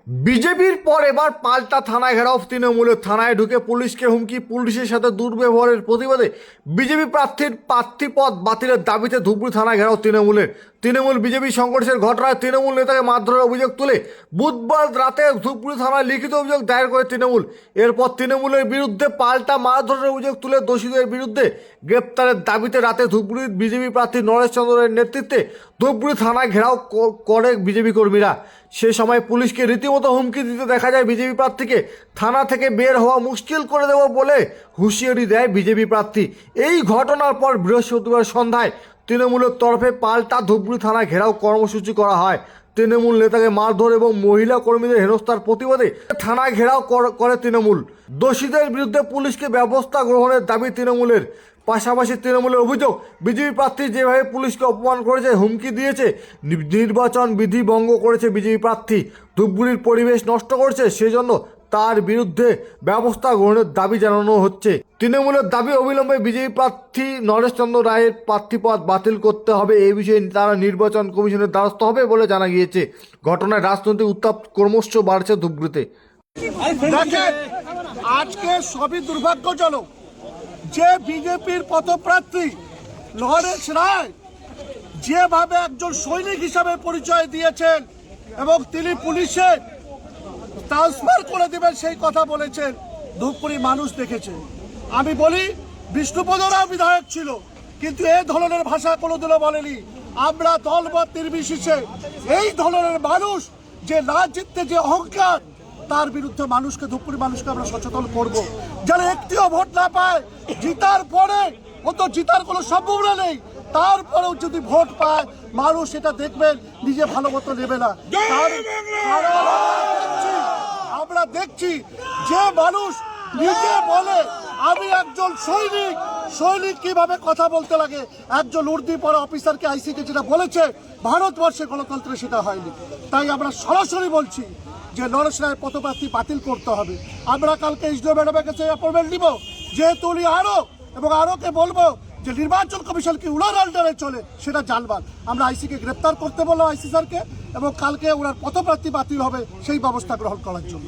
বিজেপির পর এবার পাল্টা থানায় ঘেরাও তৃণমূলের। থানায় ঢুকে পুলিশকে হুমকি, পুলিশের সাথে দুর্ব্যবহারের প্রতিবাদে বিজেপি প্রার্থীর প্রার্থীপদ বাতিলের দাবিতে ধুবড়ী থানায় ঘেরাও তৃণমূলের। তৃণমূল বিজেপি সংঘর্ষের ঘটনায় তৃণমূল নেতাকে মারধরের অভিযোগ তুলে বুধবার রাতে ধুবড়ী থানায় লিখিত অভিযোগ দায়ের করে তৃণমূল। এরপর তৃণমূলের বিরুদ্ধে পাল্টা মারধরের অভিযোগ তুলে দোষীদের বিরুদ্ধে গ্রেপ্তারের দাবিতে রাতে ধুবড়ীর বিজেপি প্রার্থী নরেশ চন্দ্রের নেতৃত্বে ধুবড়ী থানায় ঘেরাও করে বিজেপি কর্মীরা। সে সময় পুলিশকে রীতিমতো হুমকি দিতে দেখা যায় বিজেপি প্রার্থীকে। থানা থেকে বের হওয়া মুশকিল করে দেব বলে হুঁশিয়ারি দেয় বিজেপি প্রার্থী। এই ঘটনার পর বৃহস্পতিবার সন্ধ্যায় তৃণমূলের তরফে পাল্টা ধুবড়ী থানায় ঘেরাও কর্মসূচি করা হয়। তৃণমূল নেতাকে মারধর এবং মহিলা কর্মীদের হেনস্থার প্রতিবাদে থানায় ঘেরাও করে তৃণমূল। দোষীদের বিরুদ্ধে পুলিশকে ব্যবস্থা গ্রহণের দাবি তৃণমূলের। পাশাপাশি তৃণমূলের অভিযোগ, বিজেপি প্রার্থী যেভাবে পুলিশকে অপমান করেছে, হুমকি দিয়েছে, নির্বাচন বিধি ভঙ্গ করেছে বিজেপি প্রার্থী, ধূপগুড়ির পরিবেশ নষ্ট করেছে, সেজন্য তার বিরুদ্ধে ব্যবস্থা গ্রহণের দাবি জানানো হচ্ছে। তৃণমূলের দাবি, অবিলম্বে বিজেপি প্রার্থী নরেশ চন্দ্র রায়ের প্রার্থীপদ বাতিল করতে হবে। এই বিষয়ে তারা নির্বাচন কমিশনের দ্বারস্থ হবে বলে জানা গিয়েছে। ঘটনায় রাজনৈতিক উত্তাপ ক্রমশ বাড়ছে ধূপগুড়িতে। আজকে সবই দুর্ভাগ্যজনক যে বিজেপির পদপ্রার্থী নরেশ রায় যেভাবে একজন সৈনিক হিসাবে পরিচয় দিয়েছেন এবং তিনি পুলিশে ট্রান্সফার করে দেবেন সেই কথা বলেছেন, ধূপগুড়ি মানুষ দেখেছে। আমি বলি, বিষ্ণুপদরাও বিধায়ক ছিল, কিন্তু এই ধরনের ভাষা কোনোদিনও বলেনি। আমরা দলমত নির্বিশেষে এই ধরনের মানুষ যে না জিততে যে অহংকার, তার বিরুদ্ধে মানুষকে, ধূপগুড়ি মানুষকে আমরা সচেতন করব। যারা একটিও ভোট না পায়, জিতার পরে ও তো জিতার কোনো সম্ভাবনা নেই, তারপরেও যদি ভোট পায় মানুষ এটা দেখবেন, নিজে ভালো মতো নেবে না। আমরা দেখছি যে মানুষ নিজে বলে আমি একজন সৈনিক, সৈনিক কিভাবে কথা বলতে লাগে। একজন উর্দি পড়া অফিসারকে আইসিকে যেটা বলেছে, ভারতবর্ষে গণতন্ত্রে সেটা হয়নি। তাই আমরা সরাসরি বলছি যে নরেশ রায়ের পদপ্রার্থী বাতিল করতে হবে। আমরা কালকে ইসডো ম্যাডামের কাছে অ্যাপয়েন্টমেন্ট নিব, যেহেতু উনি আরোকে বলবো যে নির্বাচন কমিশন কি উনার আন্ডারে চলে সেটা জানবার। আমরা আইসিকে গ্রেপ্তার করতে বললাম, আইসি স্যারকে, এবং কালকে ওনার পদপ্রার্থী বাতিল হবে সেই ব্যবস্থা গ্রহণ করার জন্য।